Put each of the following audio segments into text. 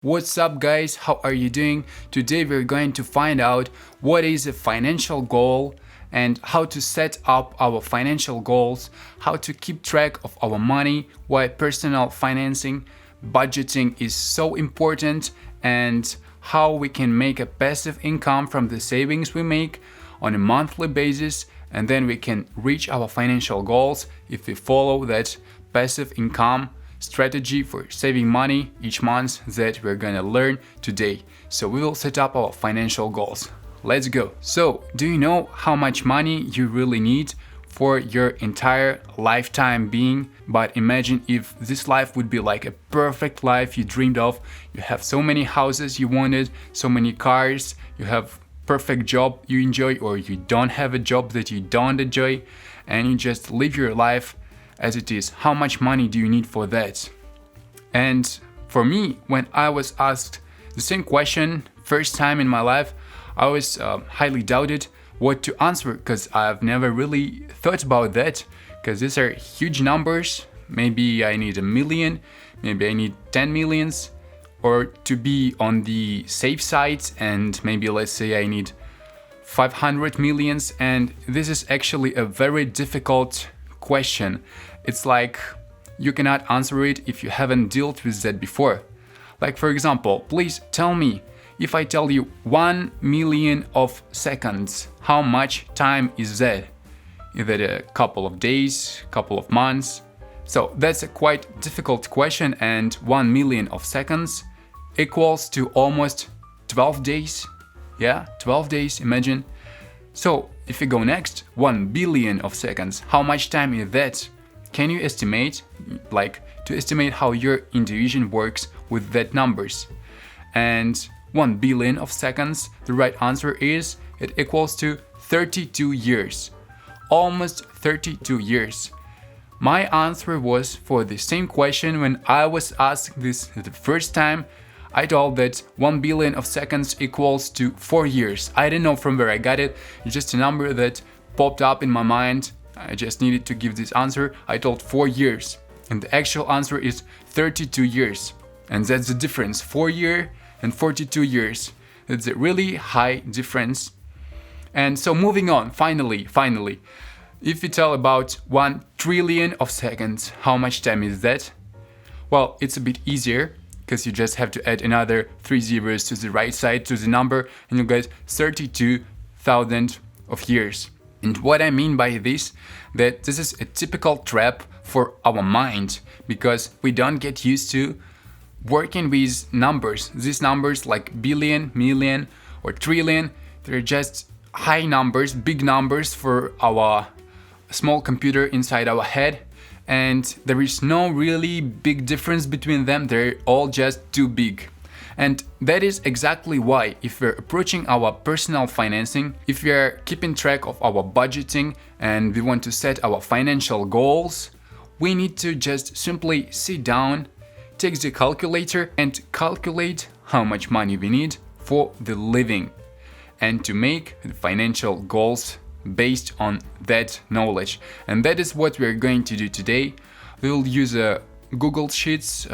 What's up, guys? How are you doing? Today we're going to find out what is a financial goal and how to set up our financial goals, how to keep track of our money, why personal financing, budgeting is so important, and how we can make a passive income from the savings we make on a monthly basis, and then we can reach our financial goals if we follow that passive income strategy for saving money each month that we're gonna learn today. So we will set up our financial goals. Let's go. So, do you know how much money you really need for your entire lifetime being? But imagine if this life would be like a perfect life you dreamed of. You have so many houses you wanted, so many cars, you have perfect job you enjoy, or you don't have a job that you don't enjoy, and you just live your life as it is. How much money do you need for that? And for me, when I was asked the same question first time in my life, I was highly doubted what to answer, because I've never really thought about that, because these are huge numbers. Maybe I need 1 million, maybe I need 10 millions, or to be on the safe side, and maybe let's say I need 500 millions. And this is actually a very difficult question. It's like you cannot answer it if you haven't dealt with that before. Like, for example, please tell me, if I tell you 1 million of seconds, how much time is that? Is that a couple of days, couple of months? So that's a quite difficult question, and 1 million of seconds equals to almost 12 days. Yeah, 12 days, imagine. So if we go next, 1 billion of seconds, how much time is that? Can you estimate, like, to estimate how your intuition works with that numbers? And 1 billion of seconds, the right answer is, it equals to 32 years. Almost 32 years. My answer was for the same question when I was asked this the first time. I told that 1 billion of seconds equals to 4 years. I don't know from where I got it, it's just a number that popped up in my mind. I just needed to give this answer. I told 4 years, and the actual answer is 32 years. And that's the difference, 4 years and 42 years. That's a really high difference. And so moving on, finally, if we tell about 1 trillion of seconds, how much time is that? Well, it's a bit easier, because you just have to add another 3 zeros to the right side to the number, and you get 32,000 of years. And what I mean by this, that this is a typical trap for our mind, because we don't get used to working with numbers. These numbers like billion, million, or trillion, they're just high numbers, big numbers for our small computer inside our head. And there is no really big difference between them, they're all just too big. And that is exactly why, if we're approaching our personal financing, if we are keeping track of our budgeting and we want to set our financial goals, we need to just simply sit down, take the calculator and calculate how much money we need for the living, and to make the financial goals based on that knowledge. And that is what we're going to do today. We'll use a Google Sheets,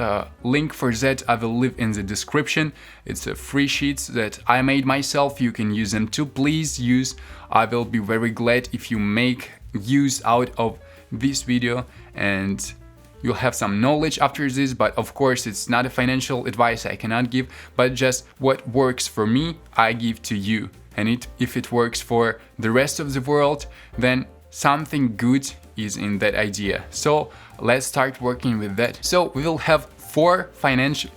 link for that I will leave in the description. It's a free sheets that I made myself. You can use them too. Please use. I will be very glad if you make use out of this video and you'll have some knowledge after this. But of course, it's not a financial advice I cannot give, but just what works for me, I give to you. And if it works for the rest of the world, then something good is in that idea. So let's start working with that. So we will have four financial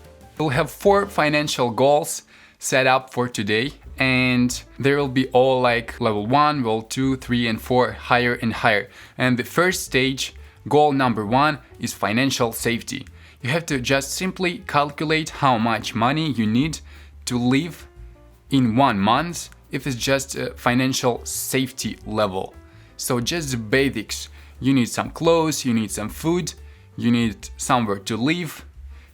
goals set up for today, and there will be all like level 1, level 2, 3 and 4, higher and higher. And the first stage, goal number 1, is financial safety. You have to just simply calculate how much money you need to live in 1 month if it's just a financial safety level. So just the basics. You need some clothes, you need some food, you need somewhere to live,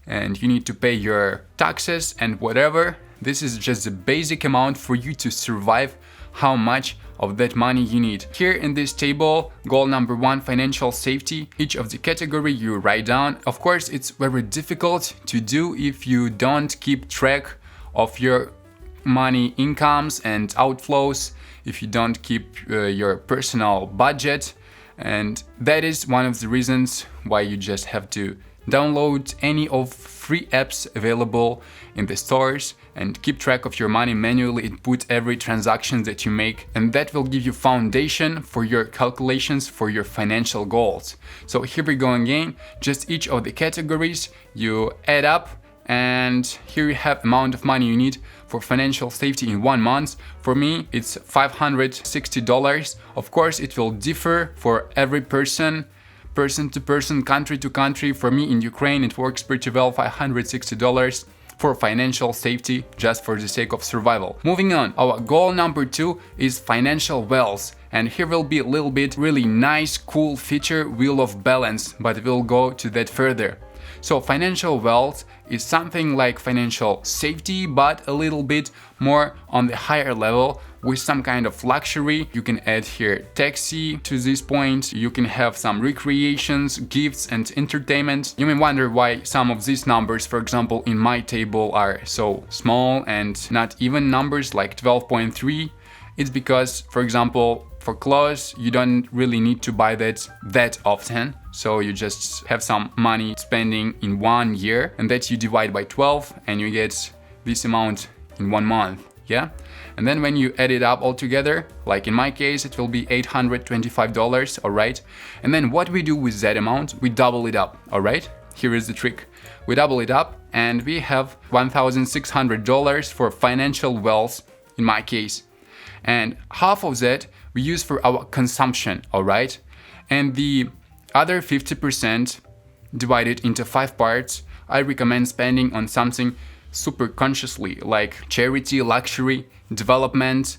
and you need to pay your taxes and whatever. This is just the basic amount for you to survive how much of that money you need. Here in this table, goal number 1, financial safety, each of the category you write down. Of course, it's very difficult to do if you don't keep track of your money incomes and outflows, if you don't keep your personal budget. And that is one of the reasons why you just have to download any of free apps available in the stores and keep track of your money manually, input every transaction that you make, and that will give you foundation for your calculations for your financial goals. So here we go again, just each of the categories you add up, and here you have amount of money you need for financial safety in 1 month. For me, it's $560. Of course, it will differ for every person to person, country to country. For me in Ukraine, it works pretty well, $560 for financial safety, just for the sake of survival. Moving on, our goal number 2 is financial wealth. And here will be a little bit really nice, cool feature, wheel of balance, but we'll go to that further. So financial wealth is something like financial safety, but a little bit more on the higher level with some kind of luxury. You can add here taxi to this point. You can have some recreations, gifts and entertainment. You may wonder why some of these numbers, for example, in my table are so small and not even numbers like 12.3. It's because, for example, for clothes, you don't really need to buy that often. So you just have some money spending in 1 year, and that you divide by 12 and you get this amount in 1 month. Yeah. And then when you add it up all together, like in my case, it will be $825. All right. And then what we do with that amount, we double it up. All right. Here is the trick. We double it up and we have $1,600 for financial wealth in my case. And half of that we use for our consumption, all right? And the other 50% divided into 5 parts, I recommend spending on something super consciously, like charity, luxury, development,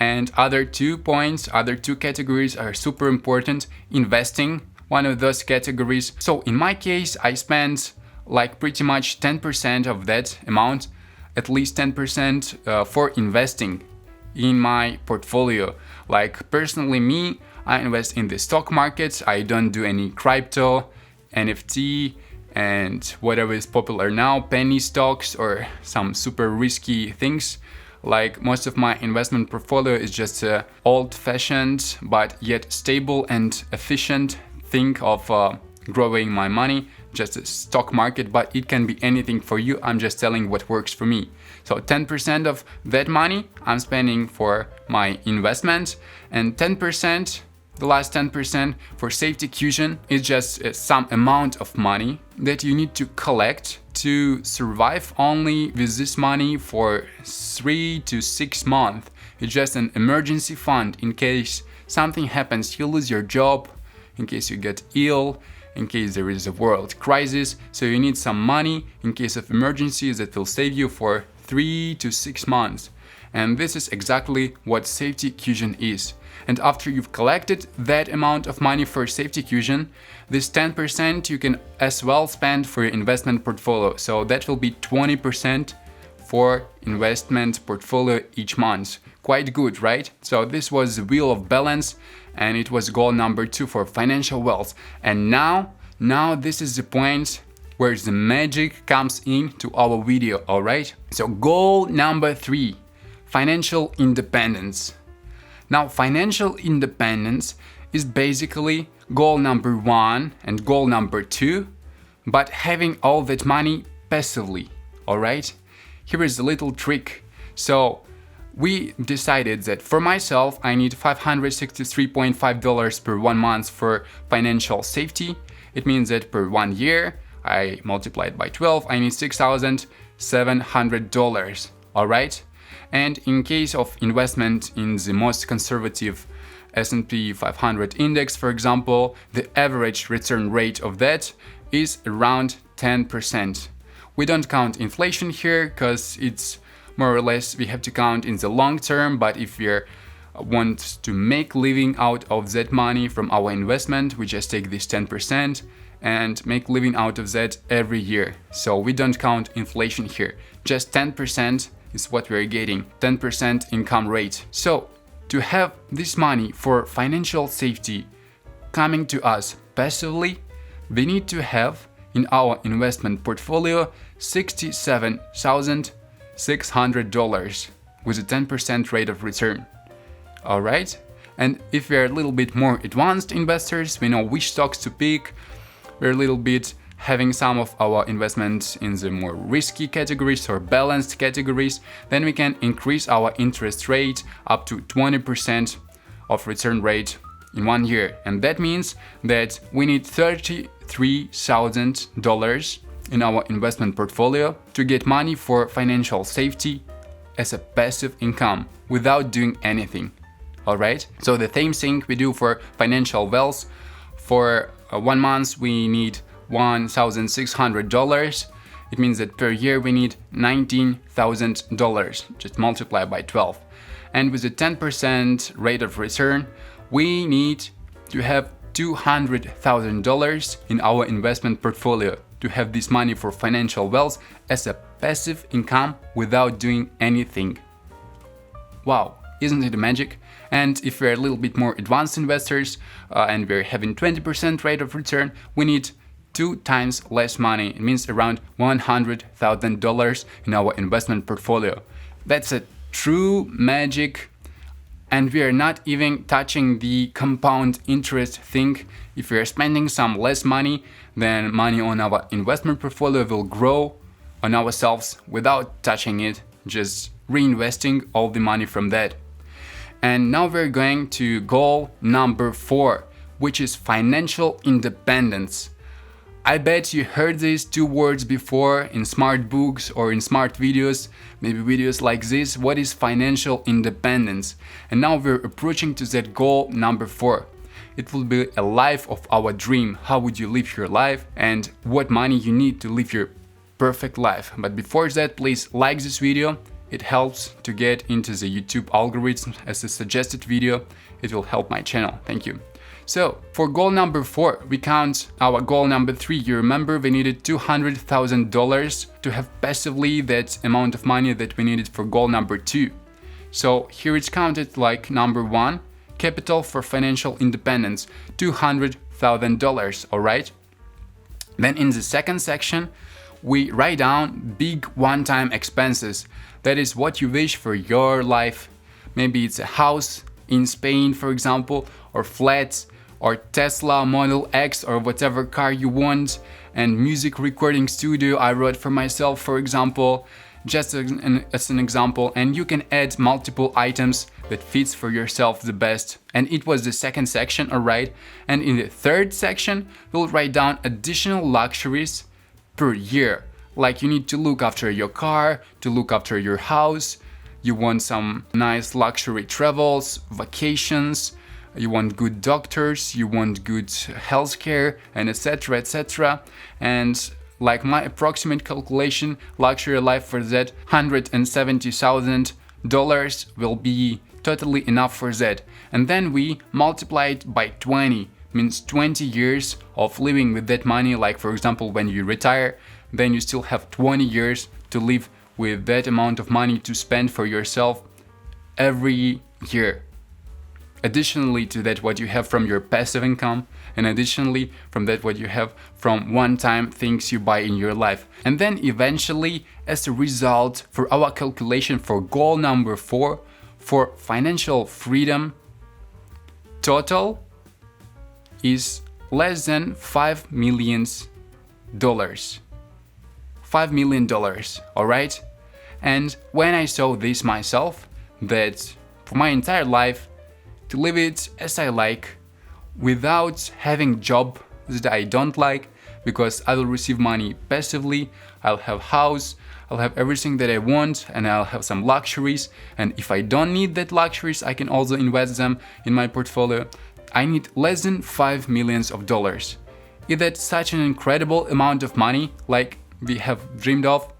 and other 2 categories are super important. Investing, one of those categories. So in my case, I spend like pretty much 10% of that amount, at least 10% for investing in my portfolio. Like personally me, I invest in the stock markets. I don't do any crypto, NFT, and whatever is popular now, penny stocks or some super risky things. Like most of my investment portfolio is just a old-fashioned but yet stable and efficient thing of growing my money, just a stock market, but it can be anything for you. I'm just telling what works for me. So 10% of that money I'm spending for my investment, and 10%, the last 10% for safety cushion is just some amount of money that you need to collect to survive only with this money for 3 to 6 months. It's just an emergency fund in case something happens, you lose your job, in case you get ill, in case there is a world crisis. So you need some money in case of emergencies that will save you for 3 to 6 months. And this is exactly what safety cushion is. And after you've collected that amount of money for safety cushion, this 10% you can as well spend for your investment portfolio. So that will be 20% for investment portfolio each month. Quite good, right? So this was the wheel of balance, and it was goal number 2 for financial wealth. And now this is the point where the magic comes into our video, all right? So goal number 3, financial independence. Now, financial independence is basically goal number 1 and goal number 2, but having all that money passively, all right? Here is a little trick. So we decided that for myself, I need $563.5 per 1 month for financial safety. It means that per 1 year, I multiplied by 12, I need $6,700, all right? And in case of investment in the most conservative S&P 500 index, for example, the average return rate of that is around 10%. We don't count inflation here because it's more or less we have to count in the long term, but if we want to make living out of that money from our investment, we just take this 10% and make living out of that every year. So we don't count inflation here, just 10% is what we're getting, 10% income rate. So to have this money for financial safety coming to us passively, we need to have in our investment portfolio $67,600 with a 10% rate of return. Alright? And if we're a little bit more advanced investors, we know which stocks to pick, we're a little bit having some of our investments in the more risky categories or balanced categories, then we can increase our interest rate up to 20% of return rate in 1 year. And that means that we need $33,000 in our investment portfolio to get money for financial safety as a passive income without doing anything. Alright? So the same thing we do for financial wealth. For 1 month we need $1,600. It means that per year we need $19,000, just multiply by 12. And with a 10% rate of return, we need to have $200,000 in our investment portfolio to have this money for financial wealth as a passive income without doing anything. Wow, isn't it magic? And if we're a little bit more advanced investors and we're having 20% rate of return, we need 2 times less money. It means around $100,000 in our investment portfolio. That's a true magic, and we are not even touching the compound interest thing. If we are spending some less money, then money on our investment portfolio will grow on ourselves without touching it, just reinvesting all the money from that. And now we're going to goal number 4, which is financial independence. I bet you heard these 2 words before in smart books or in smart videos, maybe videos like this. What is financial independence? And now we're approaching to that goal number 4. It will be a life of our dream. How would you live your life and what money you need to live your perfect life? But before that, please like this video. It helps to get into the YouTube algorithm as a suggested video. It will help my channel. Thank you. So for goal number 4, we count our goal number 3. You remember we needed $200,000 to have passively that amount of money that we needed for goal number 2. So here it's counted like number 1, capital for financial independence, $200,000, alright? Then in the second section, we write down big one-time expenses. That is what you wish for your life. Maybe it's a house in Spain, for example, or flats, or Tesla Model X, or whatever car you want, and music recording studio I wrote for myself, for example, just as an example. And you can add multiple items that fits for yourself the best. And it was the second section, alright? And in the third section, we'll write down additional luxuries per year. Like you need to look after your car, to look after your house, you want some nice luxury travels, vacations, you want good doctors, you want good healthcare, and etc. etc. And like my approximate calculation, luxury life for that $170,000 will be totally enough for that. And then we multiply it by 20, means 20 years of living with that money. Like for example, when you retire, then you still have 20 years to live with that amount of money to spend for yourself every year. Additionally to that, what you have from your passive income, and additionally from that, what you have from one-time things you buy in your life. And then eventually, as a result, for our calculation for goal number 4, for financial freedom, total is less than $5 million. $5 million, alright? And when I saw this myself, that for my entire life, to live it as I like, without having job that I don't like, because I will receive money passively, I'll have house, I'll have everything that I want, and I'll have some luxuries, and if I don't need that luxuries, I can also invest them in my portfolio. I need less than $5 million. Is that such an incredible amount of money, like we have dreamed of?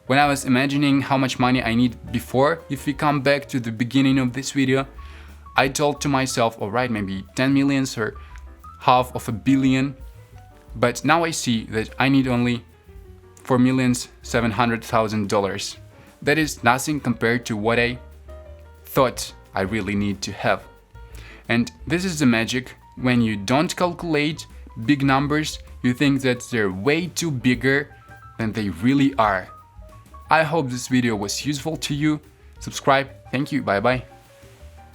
When I was imagining how much money I need before, if we come back to the beginning of this video, I told to myself, alright, maybe 10 million or $500 million, but now I see that I need only $4,700,000. That is nothing compared to what I thought I really need to have. And this is the magic. When you don't calculate big numbers, you think that they're way too bigger than they really are. I hope this video was useful to you. Subscribe. Thank you. Bye bye.